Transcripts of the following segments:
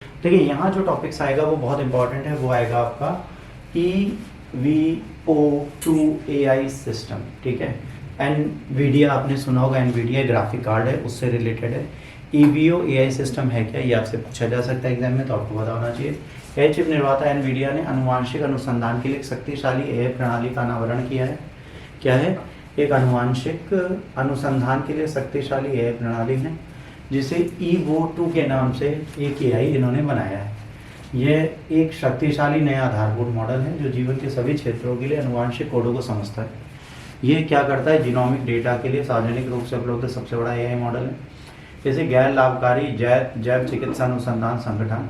देखिए यहाँ जो टॉपिक्स आएगा वो बहुत इंपॉर्टेंट है, वो आएगा आपका EVO2 AI सिस्टम, ठीक है। एनवीडिया आपने सुना होगा, एनवीडिया ग्राफिक कार्ड है, उससे रिलेटेड है। EVO AI सिस्टम है क्या, ये आपसे पूछा जा सकता है एग्जाम में, तो आपको पता होना चाहिए। एआई चिप निर्माता एनवीडिया ने अनुवांशिक अनुसंधान के लिए एक शक्तिशाली AI प्रणाली का अनावरण किया है। क्या है? एक अनुवांशिक अनुसंधान के लिए शक्तिशाली AI प्रणाली है जिसे EVO2 के नाम से एक AI इन्होंने बनाया है। यह एक शक्तिशाली नया आधारभूत मॉडल है जो जीवन के सभी क्षेत्रों के लिए अनुवांशिक कोडों को समझता है। ये क्या करता है? जीनोमिक डेटा के लिए सार्वजनिक रूप से उपलब्ध सबसे बड़ा AI मॉडल है। जैसे गैर लाभकारी जैव चिकित्सा अनुसंधान संगठन,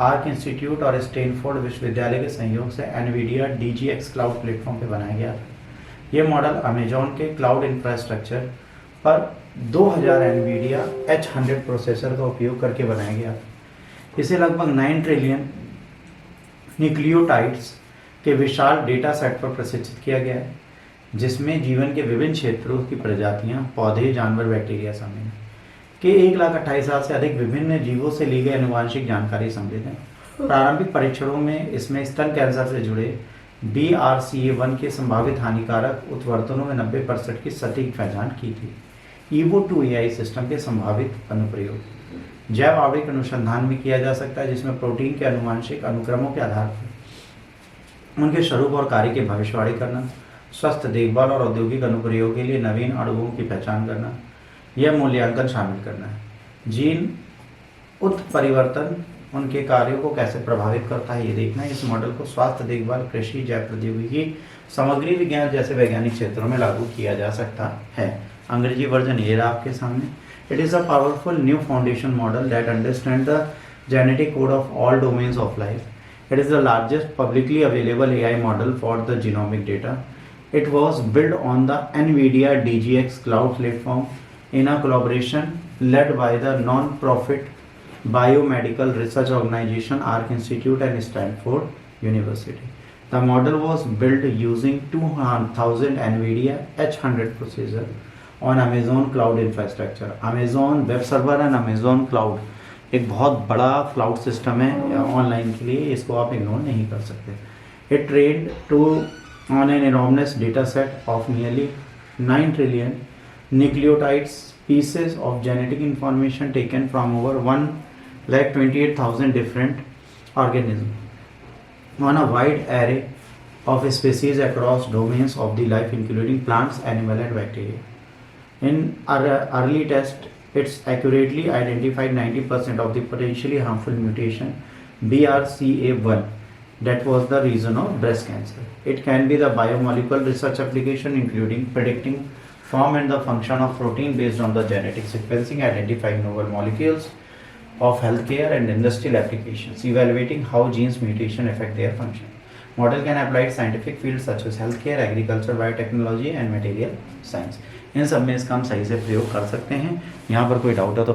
आर्क इंस्टीट्यूट और स्टैनफोर्ड विश्वविद्यालय के सहयोग से एनवीडिया DGX क्लाउड प्लेटफॉर्म पर बनाया गया था। यह मॉडल अमेजॉन के क्लाउड इंफ्रास्ट्रक्चर पर 2000 एनवीडिया H100 प्रोसेसर का उपयोग करके बनाया गया। इसे लगभग 9 ट्रिलियन न्यूक्लियोटाइड्स के विशाल डेटा सेट पर प्रशिक्षित किया गया है, जिसमें जीवन के विभिन्न क्षेत्रों की प्रजातियां, पौधे, जानवर, बैक्टीरिया शामिल हैं। के 1,28,000 से अधिक विभिन्न जीवों से ली गई आनुवंशिक जानकारी सम्मिलित है। प्रारंभिक परीक्षणों में इसमें स्तन कैंसर से जुड़े BRCA1 के संभावित हानिकारक उत्वर्तनों में 90% की सटीक पहचान की थी। EVO2 AI सिस्टम के संभावित अनुप्रयोग जैव आणविक अनुसंधान में किया जा सकता है, जिसमें प्रोटीन के आनुवंशिक अनुक्रमों के आधार पर उनके स्वरूप और कार्य की भविष्यवाणी करना, स्वास्थ्य देखभाल और औद्योगिक अनुप्रयोग के लिए नवीन अणुओं की पहचान करना, यह मूल्यांकन शामिल करना है। जीन उत्परिवर्तन उनके कार्यों को कैसे प्रभावित करता है, ये देखना है। इस मॉडल को स्वास्थ्य देखभाल, कृषि, जैव प्रौद्योगिकी, सामग्री विज्ञान जैसे वैज्ञानिक क्षेत्रों में लागू किया जा सकता है। अंग्रेजी वर्जन ये रहा आपके सामने। It is a powerful new foundation model that understand the genetic code of all domains of life. It is the largest publicly available AI model for the genomic data. It was built on the NVIDIA DGX cloud platform in a collaboration led by the non-profit biomedical research organization ARC Institute and Stanford University. The model was built using 2,000 NVIDIA H100 processor on Amazon cloud infrastructure. Amazon web server and Amazon cloud एक बहुत बड़ा cloud system है online के लिए, इसको आप ignore नहीं कर सकते। It trained to on an enormous data set of nearly 9 trillion nucleotides, pieces of genetic information taken from over 128,000 different organisms on a wide array of species across domains of the life, including plants, animal and bacteria. In our early test, it's accurately identified 90% of the potentially harmful mutation BRCA1 that was the reason of breast cancer. It can be the biomolecular research application, including predicting form and the function of protein based on the genetic sequencing, identifying novel molecules of healthcare and industrial applications, evaluating how genes mutation affect their function. Model can apply to scientific fields such as healthcare, agriculture, biotechnology and material science. इन सब में इसका हम सही से प्रयोग कर सकते हैं। यहाँ पर कोई डाउट है तो